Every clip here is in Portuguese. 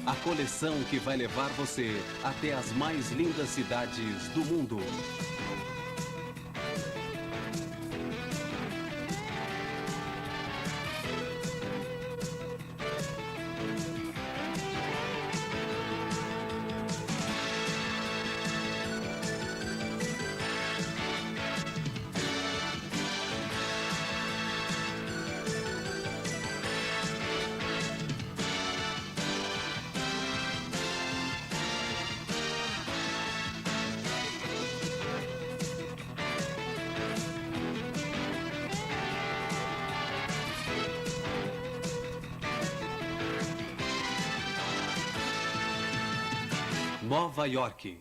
A coleção que vai levar você até as mais lindas cidades do mundo. Nova York.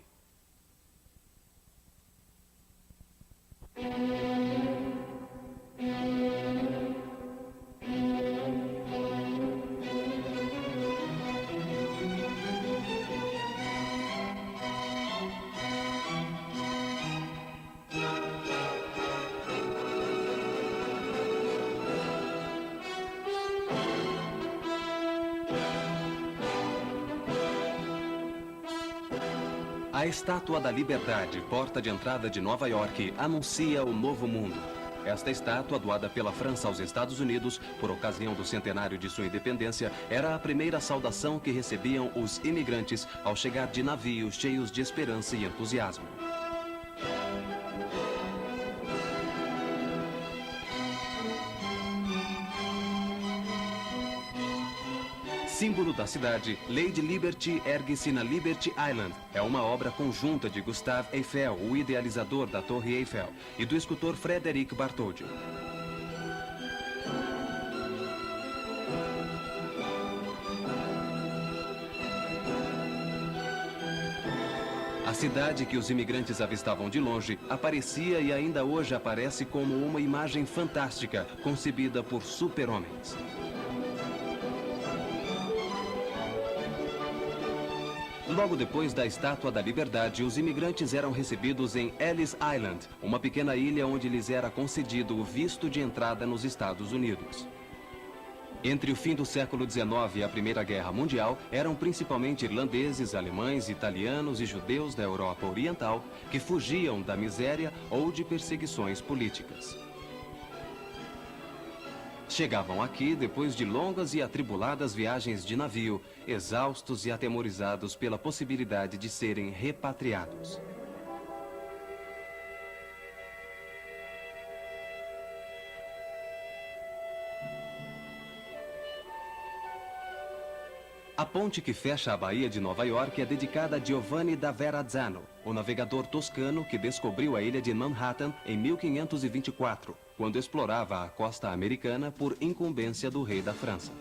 A Estátua da Liberdade, porta de entrada de Nova York, anuncia o novo mundo. Esta estátua, doada pela França aos Estados Unidos, por ocasião do centenário de sua independência, era a primeira saudação que recebiam os imigrantes ao chegar de navios cheios de esperança e entusiasmo. Símbolo da cidade, Lady Liberty ergue-se na Liberty Island. É uma obra conjunta de Gustave Eiffel, o idealizador da Torre Eiffel, e do escultor Frédéric Bartholdi. A cidade que os imigrantes avistavam de longe aparecia e ainda hoje aparece como uma imagem fantástica, concebida por super-homens. Logo depois da Estátua da Liberdade, os imigrantes eram recebidos em Ellis Island, uma pequena ilha onde lhes era concedido o visto de entrada nos Estados Unidos. Entre o fim do século XIX e a Primeira Guerra Mundial, eram principalmente irlandeses, alemães, italianos e judeus da Europa Oriental que fugiam da miséria ou de perseguições políticas. Chegavam aqui depois de longas e atribuladas viagens de navio, exaustos e atemorizados pela possibilidade de serem repatriados. A ponte que fecha a Baía de Nova York é dedicada a Giovanni da Verrazzano, o navegador toscano que descobriu a ilha de Manhattan em 1524, quando explorava a costa americana por incumbência do rei da França.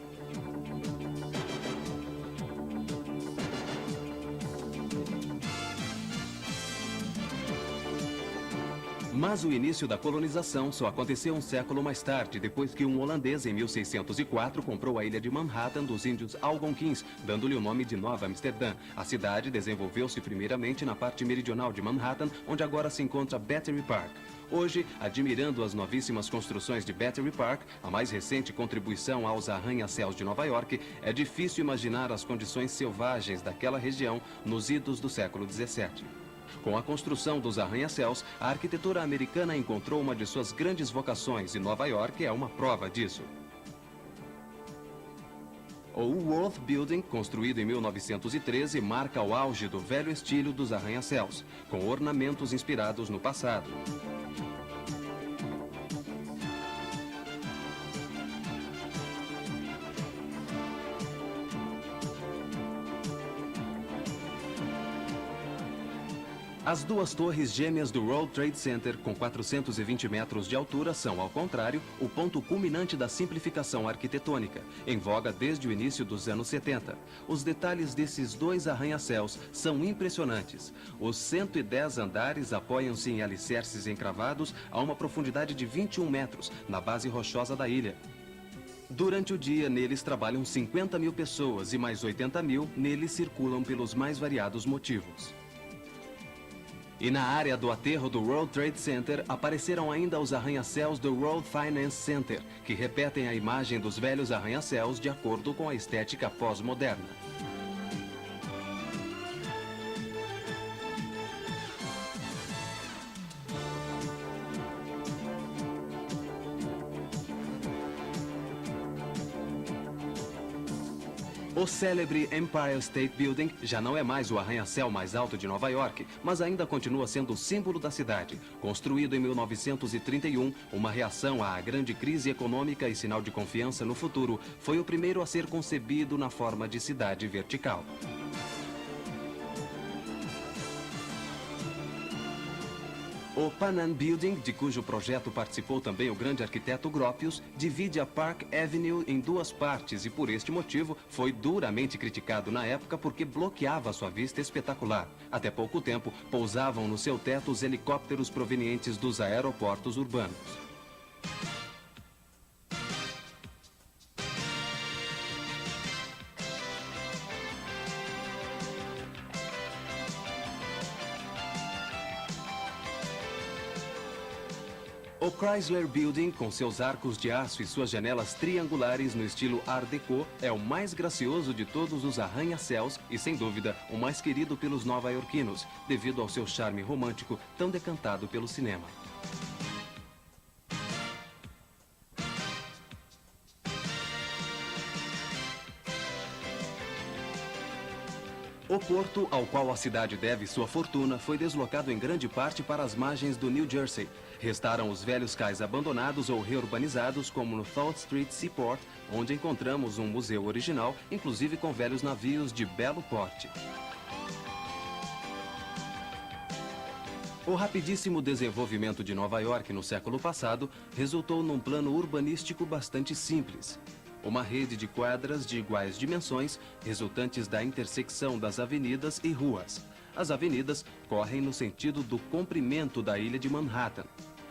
Mas o início da colonização só aconteceu um século mais tarde, depois que um holandês, em 1604, comprou a ilha de Manhattan dos índios Algonquins, dando-lhe o nome de Nova Amsterdã. A cidade desenvolveu-se primeiramente na parte meridional de Manhattan, onde agora se encontra Battery Park. Hoje, admirando as novíssimas construções de Battery Park, a mais recente contribuição aos arranha-céus de Nova York, é difícil imaginar as condições selvagens daquela região nos idos do século XVII. Com a construção dos arranha-céus, a arquitetura americana encontrou uma de suas grandes vocações e Nova York é uma prova disso. O World Building, construído em 1913, marca o auge do velho estilo dos arranha-céus, com ornamentos inspirados no passado. As duas torres gêmeas do World Trade Center, com 420 metros de altura, são, ao contrário, o ponto culminante da simplificação arquitetônica, em voga desde o início dos anos 70. Os detalhes desses dois arranha-céus são impressionantes. Os 110 andares apoiam-se em alicerces encravados a uma profundidade de 21 metros, na base rochosa da ilha. Durante o dia, neles trabalham 50 mil pessoas e mais 80 mil neles circulam pelos mais variados motivos. E na área do aterro do World Trade Center apareceram ainda os arranha-céus do World Finance Center, que repetem a imagem dos velhos arranha-céus de acordo com a estética pós-moderna. O célebre Empire State Building já não é mais o arranha-céu mais alto de Nova York, mas ainda continua sendo o símbolo da cidade. Construído em 1931, uma reação à grande crise econômica e sinal de confiança no futuro, foi o primeiro a ser concebido na forma de cidade vertical. O Pan Am Building, de cujo projeto participou também o grande arquiteto Gropius, divide a Park Avenue em duas partes e, por este motivo, foi duramente criticado na época porque bloqueava sua vista espetacular. Até pouco tempo, pousavam no seu teto os helicópteros provenientes dos aeroportos urbanos. O Chrysler Building, com seus arcos de aço e suas janelas triangulares no estilo Art Deco, é o mais gracioso de todos os arranha-céus e, sem dúvida, o mais querido pelos nova-iorquinos, devido ao seu charme romântico tão decantado pelo cinema. O porto, ao qual a cidade deve sua fortuna, foi deslocado em grande parte para as margens do New Jersey. Restaram os velhos cais abandonados ou reurbanizados, como no South Street Seaport, onde encontramos um museu original, inclusive com velhos navios de belo porte. O rapidíssimo desenvolvimento de Nova York no século passado resultou num plano urbanístico bastante simples. Uma rede de quadras de iguais dimensões, resultantes da intersecção das avenidas e ruas. As avenidas correm no sentido do comprimento da ilha de Manhattan.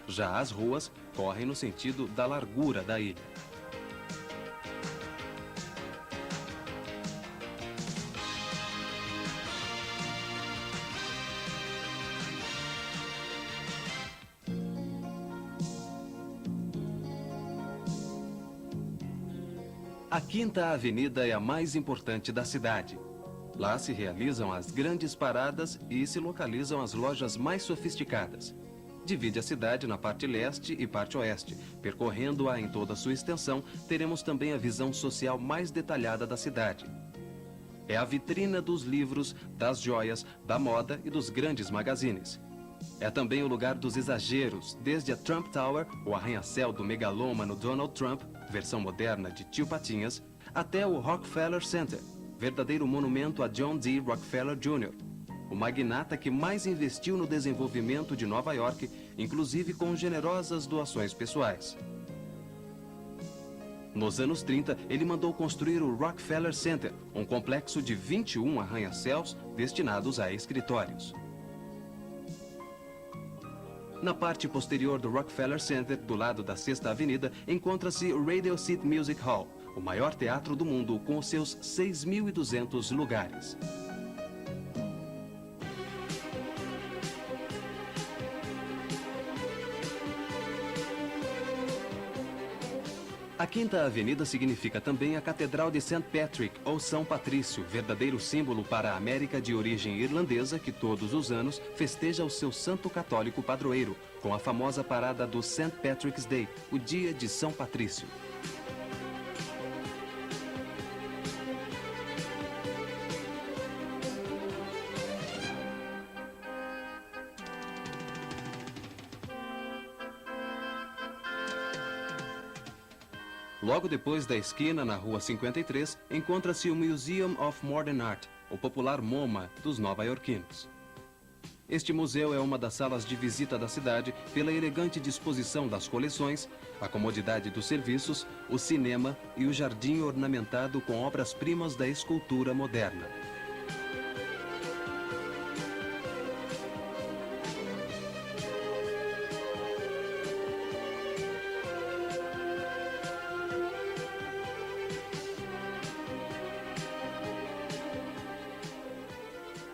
Já as ruas correm no sentido da largura da ilha. A Quinta Avenida é a mais importante da cidade. Lá se realizam as grandes paradas e se localizam as lojas mais sofisticadas. Divide a cidade na parte leste e parte oeste. Percorrendo-a em toda a sua extensão, teremos também a visão social mais detalhada da cidade. É a vitrina dos livros, das joias, da moda e dos grandes magazines. É também o lugar dos exageros, desde a Trump Tower, o arranha-céu do megalômano Donald Trump, versão moderna de Tio Patinhas, até o Rockefeller Center, verdadeiro monumento a John D. Rockefeller Jr., o magnata que mais investiu no desenvolvimento de Nova York, inclusive com generosas doações pessoais. Nos anos 30, ele mandou construir o Rockefeller Center, um complexo de 21 arranha-céus destinados a escritórios. Na parte posterior do Rockefeller Center, do lado da Sexta Avenida, encontra-se o Radio City Music Hall, o maior teatro do mundo com os seus 6.200 lugares. A Quinta Avenida significa também a Catedral de St. Patrick, ou São Patrício, verdadeiro símbolo para a América de origem irlandesa que todos os anos festeja o seu santo católico padroeiro, com a famosa parada do St. Patrick's Day, o dia de São Patrício. Logo depois da esquina, na Rua 53, encontra-se o Museum of Modern Art, o popular MoMA dos nova-iorquinos. Este museu é uma das salas de visita da cidade pela elegante disposição das coleções, a comodidade dos serviços, o cinema e o jardim ornamentado com obras-primas da escultura moderna.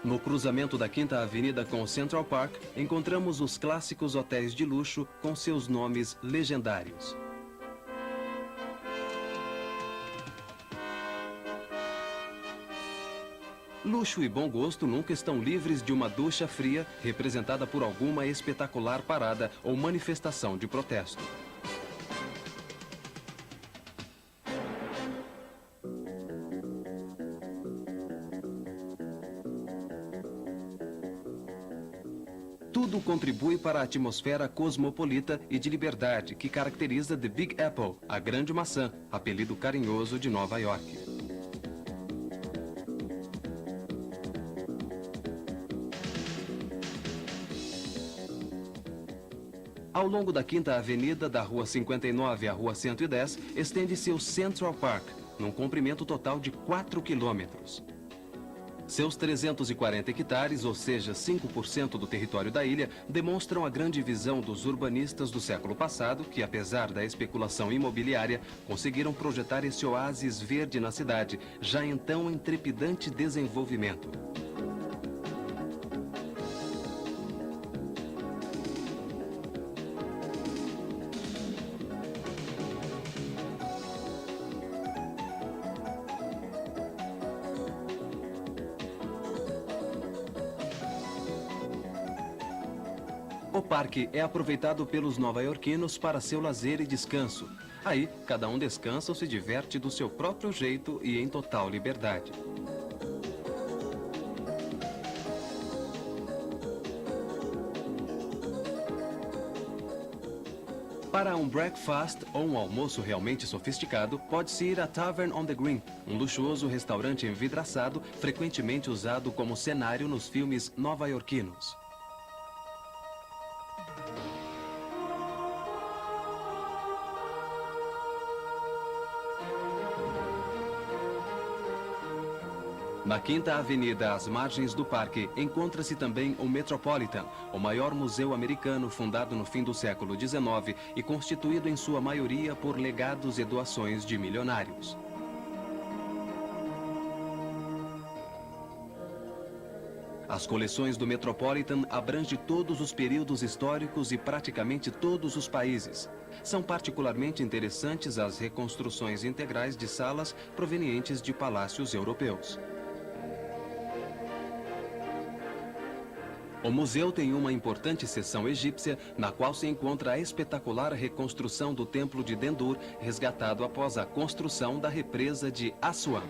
No cruzamento da Quinta Avenida com o Central Park, encontramos os clássicos hotéis de luxo com seus nomes legendários. Luxo e bom gosto nunca estão livres de uma ducha fria, representada por alguma espetacular parada ou manifestação de protesto. tudo contribui para a atmosfera cosmopolita e de liberdade que caracteriza The Big Apple, a Grande Maçã, apelido carinhoso de Nova York. Ao longo da 5ª Avenida, da Rua 59 à Rua 110, estende-se o Central Park, num comprimento total de 4 quilômetros. Seus 340 hectares, ou seja, 5% do território da ilha, demonstram a grande visão dos urbanistas do século passado que, apesar da especulação imobiliária, conseguiram projetar esse oásis verde na cidade, já então em trepidante desenvolvimento. O parque é aproveitado pelos nova-iorquinos para seu lazer e descanso. Aí, cada um descansa ou se diverte do seu próprio jeito e em total liberdade. Para um breakfast ou um almoço realmente sofisticado, pode-se ir à Tavern on the Green, um luxuoso restaurante envidraçado, frequentemente usado como cenário nos filmes nova-iorquinos. Na 5ª Avenida, às margens do parque, encontra-se também o Metropolitan, o maior museu americano fundado no fim do século XIX e constituído em sua maioria por legados e doações de milionários. As coleções do Metropolitan abrangem todos os períodos históricos e praticamente todos os países. São particularmente interessantes as reconstruções integrais de salas provenientes de palácios europeus. O museu tem uma importante seção egípcia, na qual se encontra a espetacular reconstrução do Templo de Dendur, resgatado após a construção da represa de Assuan.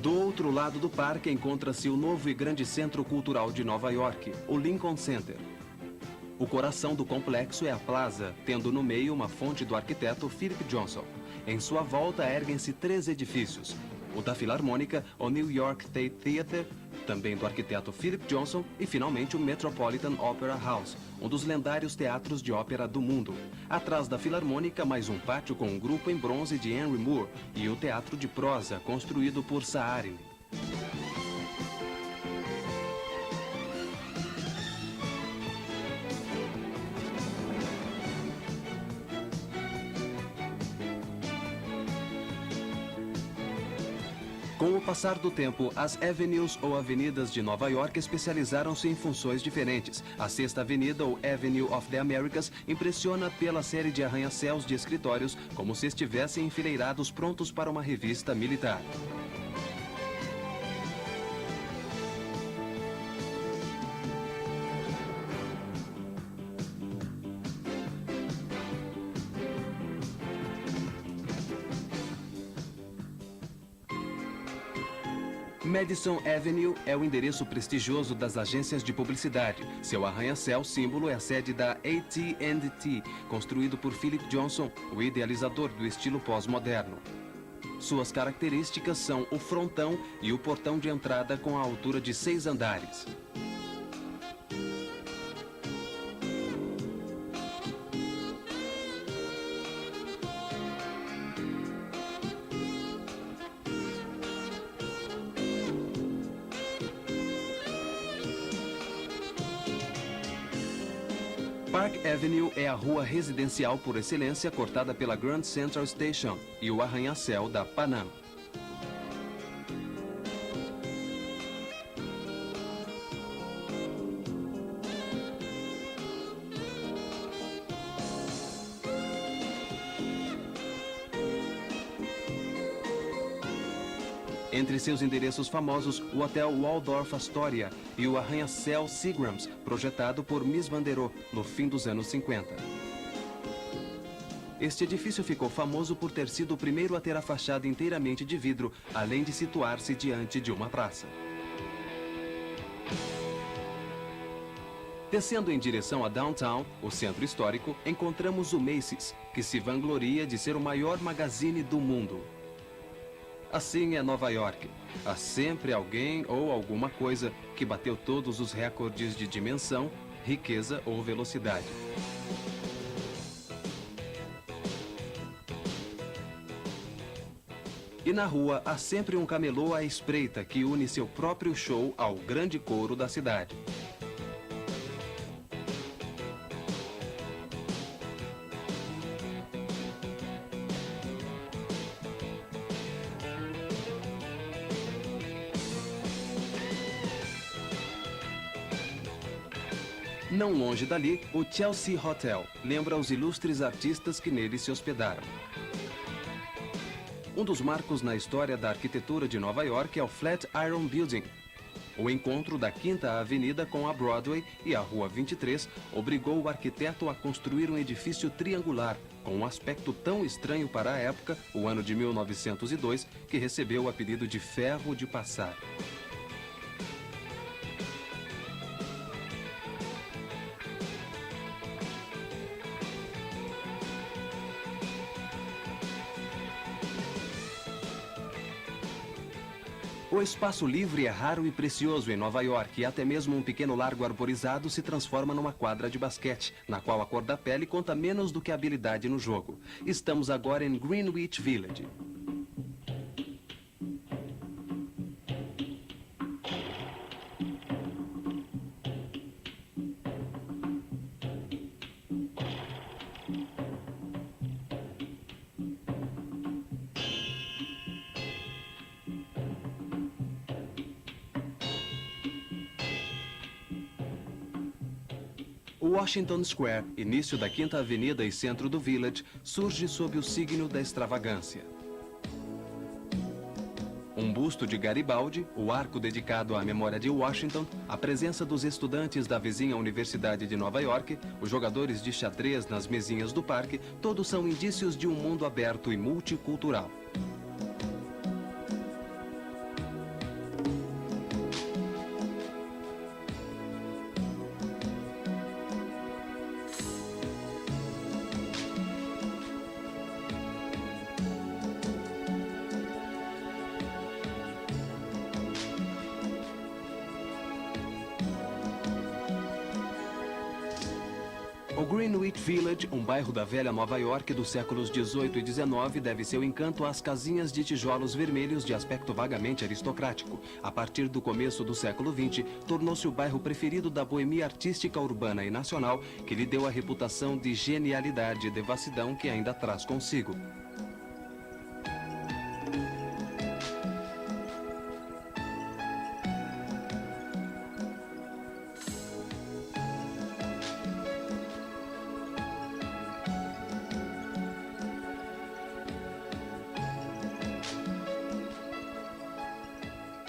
Do outro lado do parque encontra-se o novo e grande centro cultural de Nova York, o Lincoln Center. O coração do complexo é a plaza, tendo no meio uma fonte do arquiteto Philip Johnson. Em sua volta erguem-se 3 edifícios: o da Filarmônica, o New York State Theatre, também do arquiteto Philip Johnson, e finalmente o Metropolitan Opera House, um dos lendários teatros de ópera do mundo. Atrás da Filarmônica, mais um pátio com um grupo em bronze de Henry Moore e o Teatro de Prosa, construído por Saarinen. Com o passar do tempo, as avenues ou avenidas de Nova York especializaram-se em funções diferentes. A 6ª Avenida, ou Avenue of the Americas, impressiona pela série de arranha-céus de escritórios, como se estivessem enfileirados prontos para uma revista militar. Madison Avenue é o endereço prestigioso das agências de publicidade. Seu arranha-céu símbolo é a sede da AT&T, construído por Philip Johnson, o idealizador do estilo pós-moderno. Suas características são o frontão e o portão de entrada com a altura de 6 andares. Park Avenue é a rua residencial por excelência cortada pela Grand Central Station e o arranha-céu da Panam. Entre seus endereços famosos, o Hotel Waldorf Astoria e o arranha-céu Seagrams, projetado por Mies van der Rohe no fim dos anos 50. Este edifício ficou famoso por ter sido o primeiro a ter a fachada inteiramente de vidro, além de situar-se diante de uma praça. Descendo em direção a Downtown, o centro histórico, encontramos o Macy's, que se vangloria de ser o maior magazine do mundo. Assim é Nova York. Há sempre alguém ou alguma coisa que bateu todos os recordes de dimensão, riqueza ou velocidade. E na rua há sempre um camelô à espreita que une seu próprio show ao grande coro da cidade. Não longe dali, o Chelsea Hotel lembra os ilustres artistas que nele se hospedaram. Um dos marcos na história da arquitetura de Nova York é o Flatiron Building. O encontro da Quinta Avenida com a Broadway e a Rua 23 obrigou o arquiteto a construir um edifício triangular, com um aspecto tão estranho para a época, o ano de 1902, que recebeu o apelido de Ferro de Passar. O espaço livre é raro e precioso em Nova York e até mesmo um pequeno largo arborizado se transforma numa quadra de basquete, na qual a cor da pele conta menos do que a habilidade no jogo. Estamos agora em Greenwich Village. O Washington Square, início da Quinta Avenida e centro do Village, surge sob o signo da extravagância. Um busto de Garibaldi, o arco dedicado à memória de Washington, a presença dos estudantes da vizinha Universidade de Nova York, os jogadores de xadrez nas mesinhas do parque, todos são indícios de um mundo aberto e multicultural. O Greenwich Village, um bairro da velha Nova York dos séculos 18 e 19, deve seu encanto às casinhas de tijolos vermelhos de aspecto vagamente aristocrático. A partir do começo do século 20, tornou-se o bairro preferido da boemia artística urbana e nacional, que lhe deu a reputação de genialidade e devassidão que ainda traz consigo.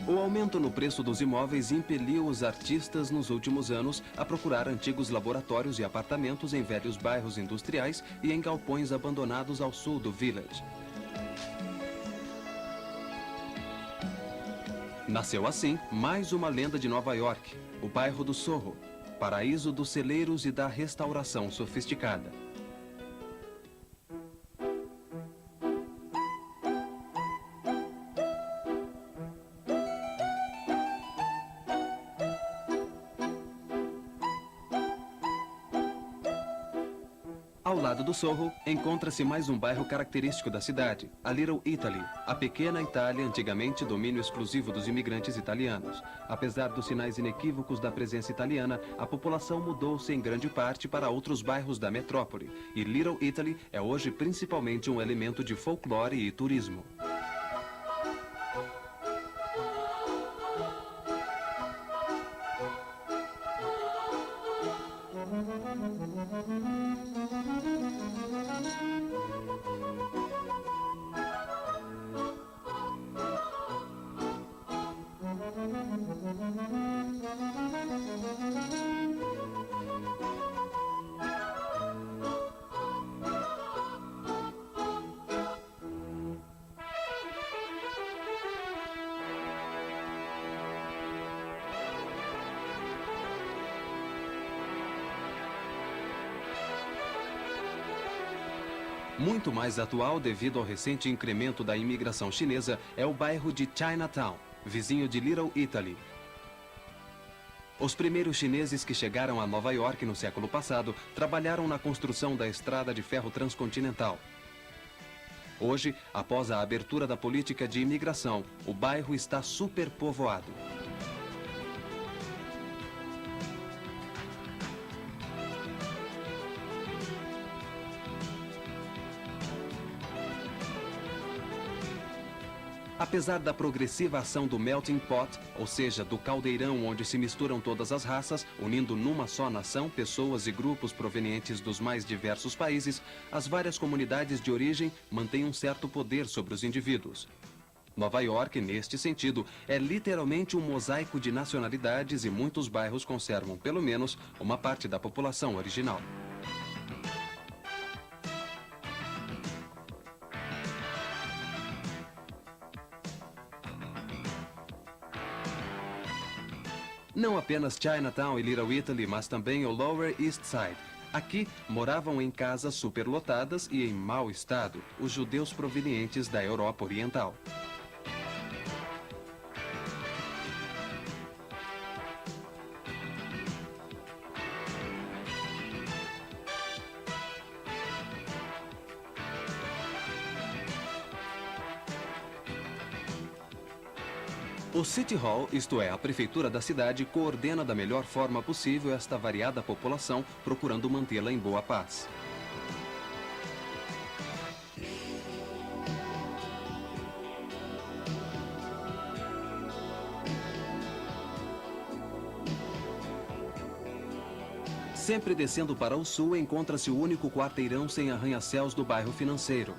O aumento no preço dos imóveis impeliu os artistas nos últimos anos a procurar antigos laboratórios e apartamentos em velhos bairros industriais e em galpões abandonados ao sul do Village. Nasceu assim mais uma lenda de Nova York, o bairro do Soho, paraíso dos celeiros e da restauração sofisticada. Ao lado do Soho, encontra-se mais um bairro característico da cidade, a Little Italy, a pequena Itália, antigamente domínio exclusivo dos imigrantes italianos. Apesar dos sinais inequívocos da presença italiana, a população mudou-se em grande parte para outros bairros da metrópole, e Little Italy é hoje principalmente um elemento de folclore e turismo. Muito mais atual devido ao recente incremento da imigração chinesa é o bairro de Chinatown, vizinho de Little Italy. Os primeiros chineses que chegaram a Nova York no século passado trabalharam na construção da estrada de ferro transcontinental. Hoje, após a abertura da política de imigração, o bairro está superpovoado. Apesar da progressiva ação do melting pot, ou seja, do caldeirão onde se misturam todas as raças, unindo numa só nação pessoas e grupos provenientes dos mais diversos países, as várias comunidades de origem mantêm um certo poder sobre os indivíduos. Nova York, neste sentido, é literalmente um mosaico de nacionalidades e muitos bairros conservam, pelo menos, uma parte da população original. Não apenas Chinatown e Little Italy, mas também o Lower East Side. Aqui moravam em casas superlotadas e em mau estado os judeus provenientes da Europa Oriental. O City Hall, isto é, a prefeitura da cidade, coordena da melhor forma possível esta variada população, procurando mantê-la em boa paz. Sempre descendo para o sul, encontra-se o único quarteirão sem arranha-céus do bairro financeiro.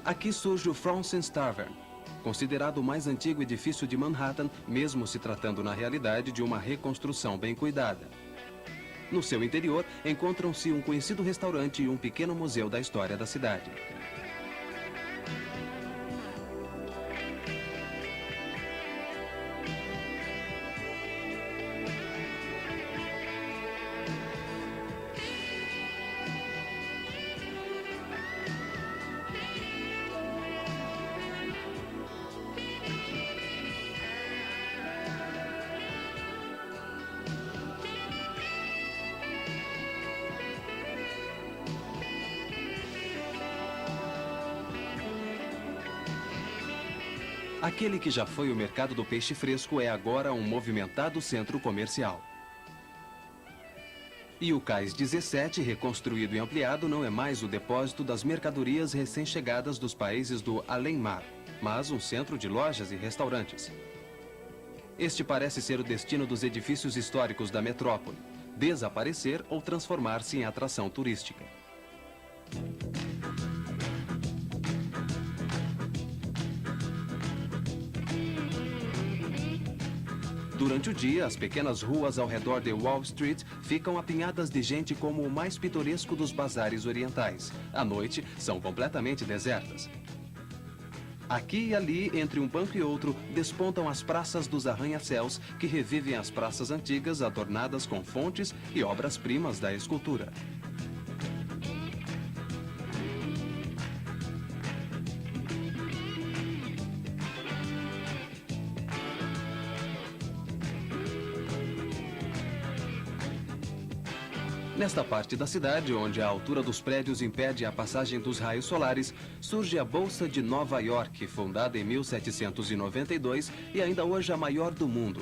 Aqui surge o Fronson's Tavern, considerado o mais antigo edifício de Manhattan, mesmo se tratando na realidade de uma reconstrução bem cuidada. No seu interior, encontram-se um conhecido restaurante e um pequeno museu da história da cidade. Aquele que já foi o mercado do peixe fresco é agora um movimentado centro comercial. E o Cais 17, reconstruído e ampliado, não é mais o depósito das mercadorias recém-chegadas dos países do além-mar, mas um centro de lojas e restaurantes. Este parece ser o destino dos edifícios históricos da metrópole: desaparecer ou transformar-se em atração turística. Durante o dia, as pequenas ruas ao redor de Wall Street ficam apinhadas de gente como o mais pitoresco dos bazares orientais. À noite, são completamente desertas. Aqui e ali, entre um banco e outro, despontam as praças dos arranha-céus, que revivem as praças antigas adornadas com fontes e obras-primas da escultura. Nesta parte da cidade, onde a altura dos prédios impede a passagem dos raios solares, surge a Bolsa de Nova York, fundada em 1792 e ainda hoje a maior do mundo.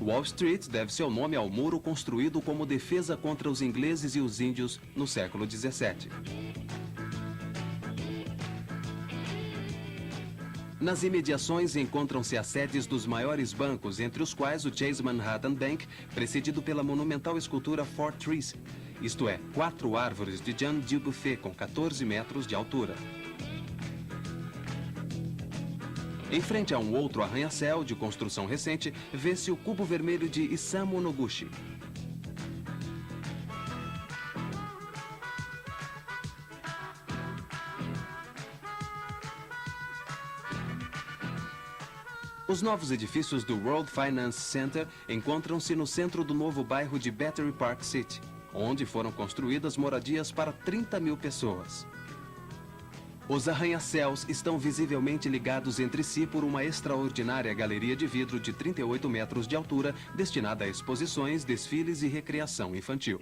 Wall Street deve seu nome ao muro construído como defesa contra os ingleses e os índios no século XVII. Nas imediações encontram-se as sedes dos maiores bancos, entre os quais o Chase Manhattan Bank, precedido pela monumental escultura Four Trees, isto é, 4 árvores de Jean Dubuffet com 14 metros de altura. Em frente a um outro arranha-céu de construção recente, vê-se o cubo vermelho de Isamu Noguchi. Os novos edifícios do World Finance Center encontram-se no centro do novo bairro de Battery Park City, onde foram construídas moradias para 30 mil pessoas. Os arranha-céus estão visivelmente ligados entre si por uma extraordinária galeria de vidro de 38 metros de altura, destinada a exposições, desfiles e recreação infantil.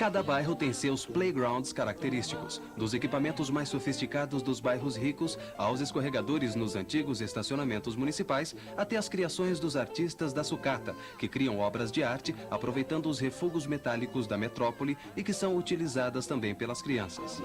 Cada bairro tem seus playgrounds característicos, dos equipamentos mais sofisticados dos bairros ricos aos escorregadores nos antigos estacionamentos municipais, até as criações dos artistas da sucata, que criam obras de arte aproveitando os refugos metálicos da metrópole e que são utilizadas também pelas crianças.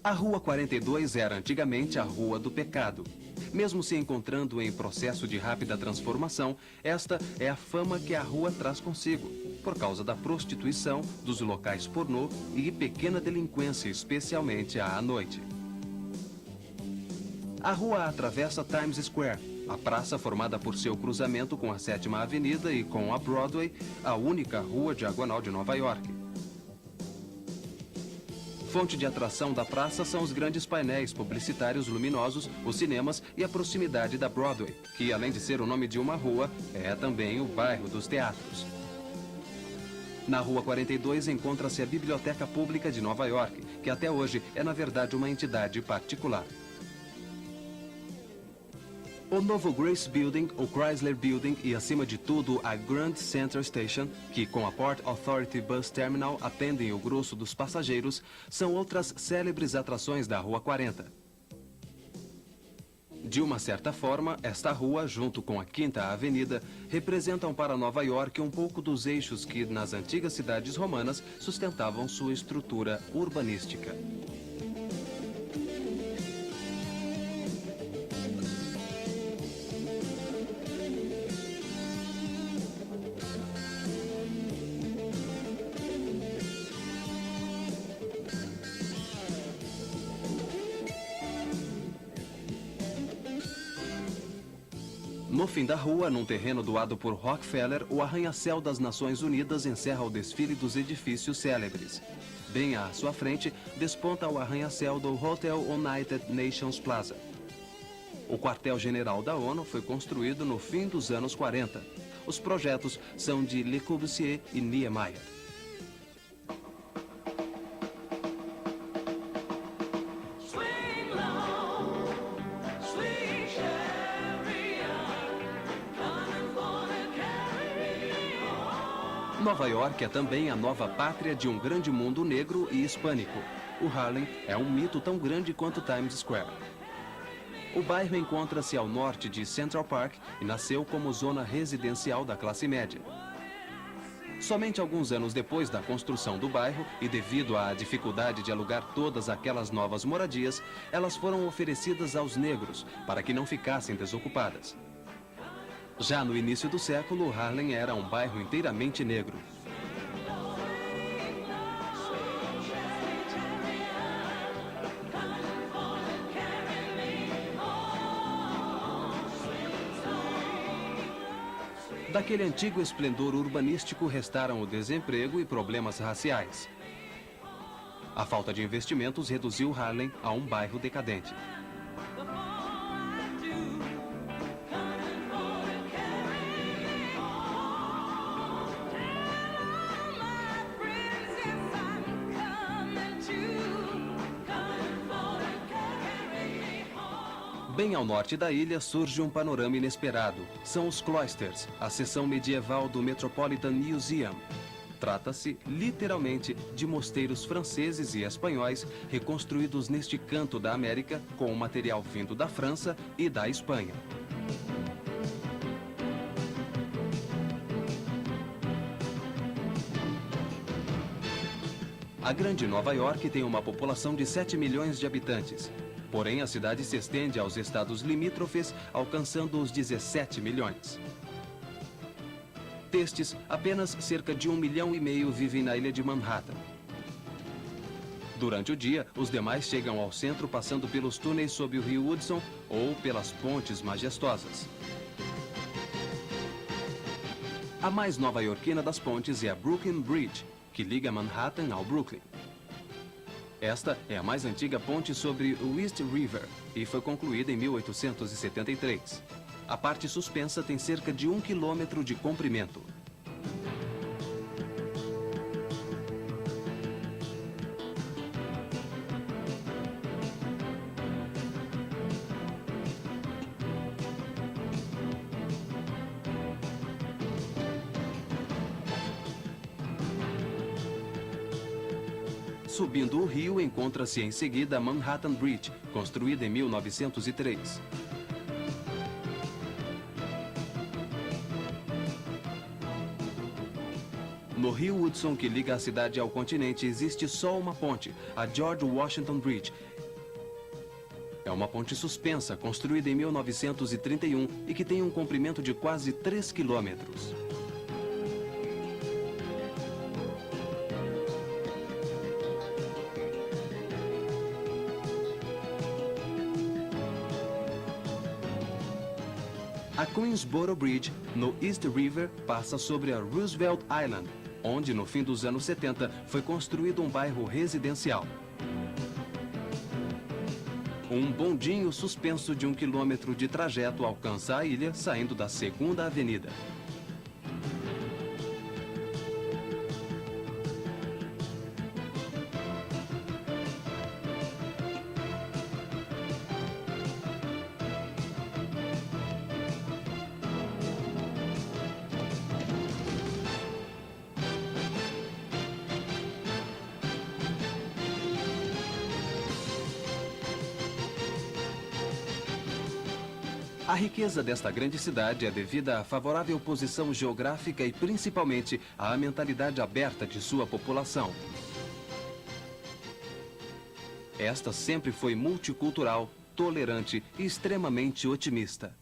A Rua 42 era antigamente a Rua do Pecado. Mesmo se encontrando em processo de rápida transformação, esta é a fama que a rua traz consigo, por causa da prostituição, dos locais pornô e pequena delinquência, especialmente à noite. A rua atravessa Times Square, a praça formada por seu cruzamento com a 7ª Avenida e com a Broadway, a única rua diagonal de Nova York. Fonte de atração da praça são os grandes painéis publicitários luminosos, os cinemas e a proximidade da Broadway, que além de ser o nome de uma rua, é também o bairro dos teatros. Na Rua 42 encontra-se a Biblioteca Pública de Nova York, que até hoje é na verdade uma entidade particular. O novo Grace Building, o Chrysler Building e, acima de tudo, a Grand Central Station, que com a Port Authority Bus Terminal atendem o grosso dos passageiros, são outras célebres atrações da Rua 40. De uma certa forma, esta rua, junto com a 5ª Avenida, representam para Nova York um pouco dos eixos que, nas antigas cidades romanas, sustentavam sua estrutura urbanística. No fim da rua, num terreno doado por Rockefeller, o arranha-céu das Nações Unidas encerra o desfile dos edifícios célebres. Bem à sua frente, desponta o arranha-céu do Hotel United Nations Plaza. O quartel-general da ONU foi construído no fim dos anos 40. Os projetos são de Le Corbusier e Niemeyer. Nova York é também a nova pátria de um grande mundo negro e hispânico. O Harlem é um mito tão grande quanto Times Square. O bairro encontra-se ao norte de Central Park e nasceu como zona residencial da classe média. Somente alguns anos depois da construção do bairro e devido à dificuldade de alugar todas aquelas novas moradias, elas foram oferecidas aos negros para que não ficassem desocupadas. Já no início do século, Harlem era um bairro inteiramente negro. Daquele antigo esplendor urbanístico restaram o desemprego e problemas raciais. A falta de investimentos reduziu Harlem a um bairro decadente. Bem ao norte da ilha surge um panorama inesperado. São os Cloisters, a seção medieval do Metropolitan Museum. Trata-se, literalmente, de mosteiros franceses e espanhóis reconstruídos neste canto da América com material vindo da França e da Espanha. A Grande Nova York tem uma população de 7 milhões de habitantes. Porém, a cidade se estende aos estados limítrofes, alcançando os 17 milhões. Destes, apenas cerca de 1,5 milhão vivem na ilha de Manhattan. Durante o dia, os demais chegam ao centro passando pelos túneis sob o rio Hudson ou pelas pontes majestosas. A mais nova-iorquina das pontes é a Brooklyn Bridge, que liga Manhattan ao Brooklyn. Esta é a mais antiga ponte sobre o East River e foi concluída em 1873. A parte suspensa tem cerca de 1 quilômetro de comprimento. Subindo o rio, encontra-se em seguida a Manhattan Bridge, construída em 1903. No rio Hudson, que liga a cidade ao continente, existe só uma ponte, a George Washington Bridge. É uma ponte suspensa, construída em 1931 e que tem um comprimento de quase 3 quilômetros. A Queensboro Bridge, no East River, passa sobre a Roosevelt Island, onde, no fim dos anos 70, foi construído um bairro residencial. Um bondinho suspenso de 1 quilômetro de trajeto alcança a ilha, saindo da 2ª Avenida. A riqueza desta grande cidade é devida à favorável posição geográfica e principalmente à mentalidade aberta de sua população. Esta sempre foi multicultural, tolerante e extremamente otimista.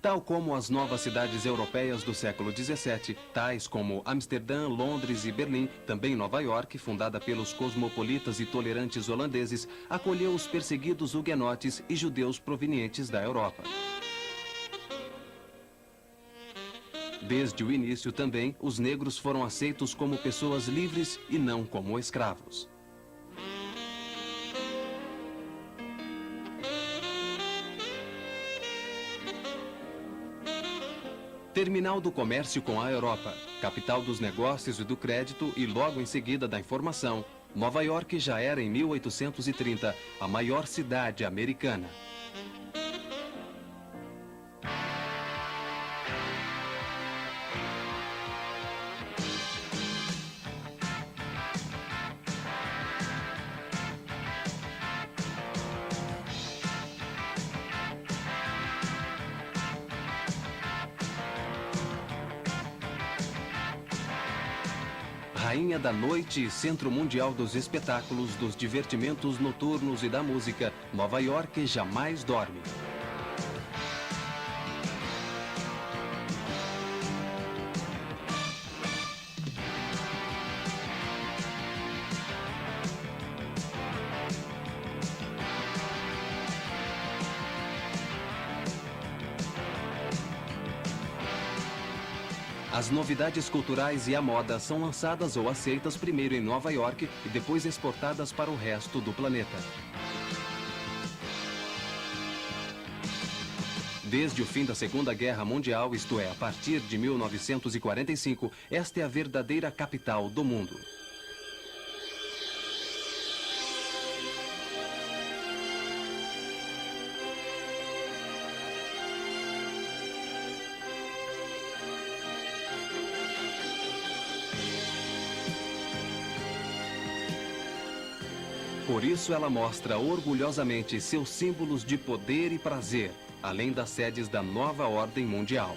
Tal como as novas cidades europeias do século XVII, tais como Amsterdã, Londres e Berlim, também Nova York, fundada pelos cosmopolitas e tolerantes holandeses, acolheu os perseguidos huguenotes e judeus provenientes da Europa. Desde o início também, os negros foram aceitos como pessoas livres e não como escravos. Terminal do comércio com a Europa, capital dos negócios e do crédito e logo em seguida da informação, Nova York já era em 1830 a maior cidade americana. Rainha da noite e centro mundial dos espetáculos, dos divertimentos noturnos e da música, Nova York jamais dorme. As novidades culturais e a moda são lançadas ou aceitas primeiro em Nova York e depois exportadas para o resto do planeta. Desde o fim da Segunda Guerra Mundial, isto é, a partir de 1945, esta é a verdadeira capital do mundo. Por isso ela mostra orgulhosamente seus símbolos de poder e prazer, além das sedes da nova ordem mundial.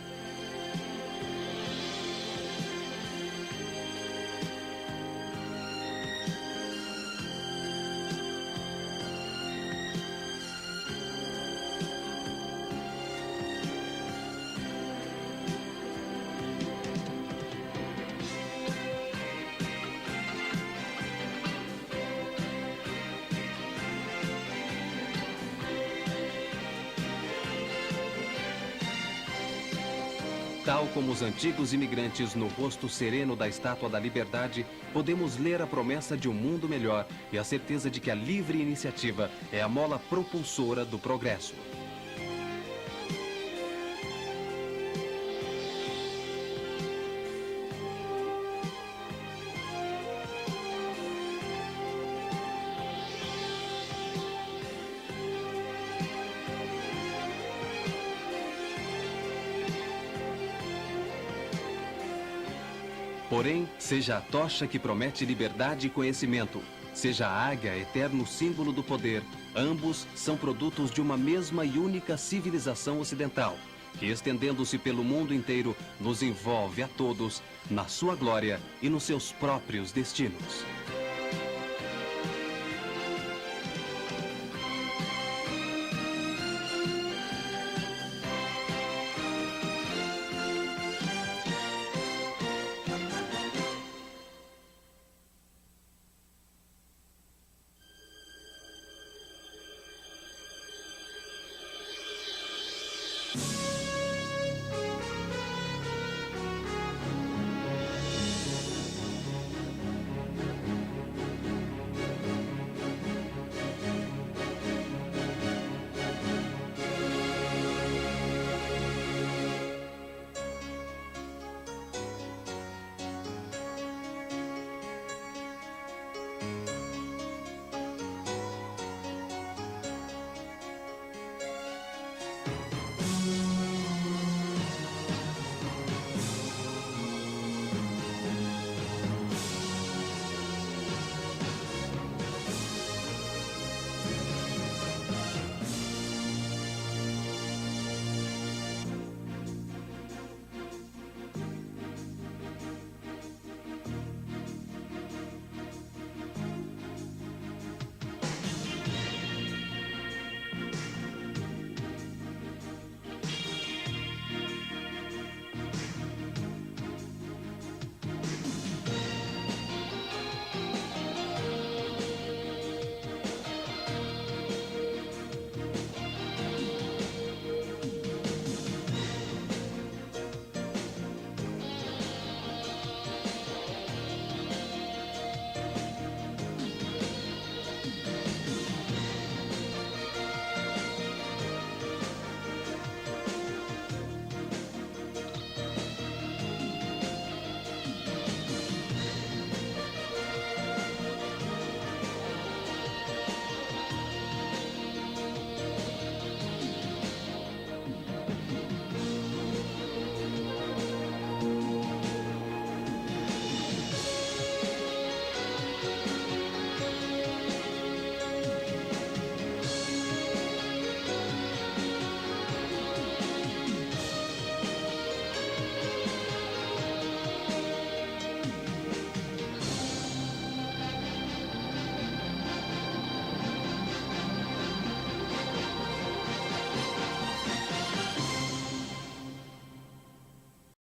Tal como os antigos imigrantes no rosto sereno da Estátua da Liberdade, podemos ler a promessa de um mundo melhor e a certeza de que a livre iniciativa é a mola propulsora do progresso. Porém, seja a tocha que promete liberdade e conhecimento, seja a águia, eterno símbolo do poder, ambos são produtos de uma mesma e única civilização ocidental, que, estendendo-se pelo mundo inteiro, nos envolve a todos na sua glória e nos seus próprios destinos.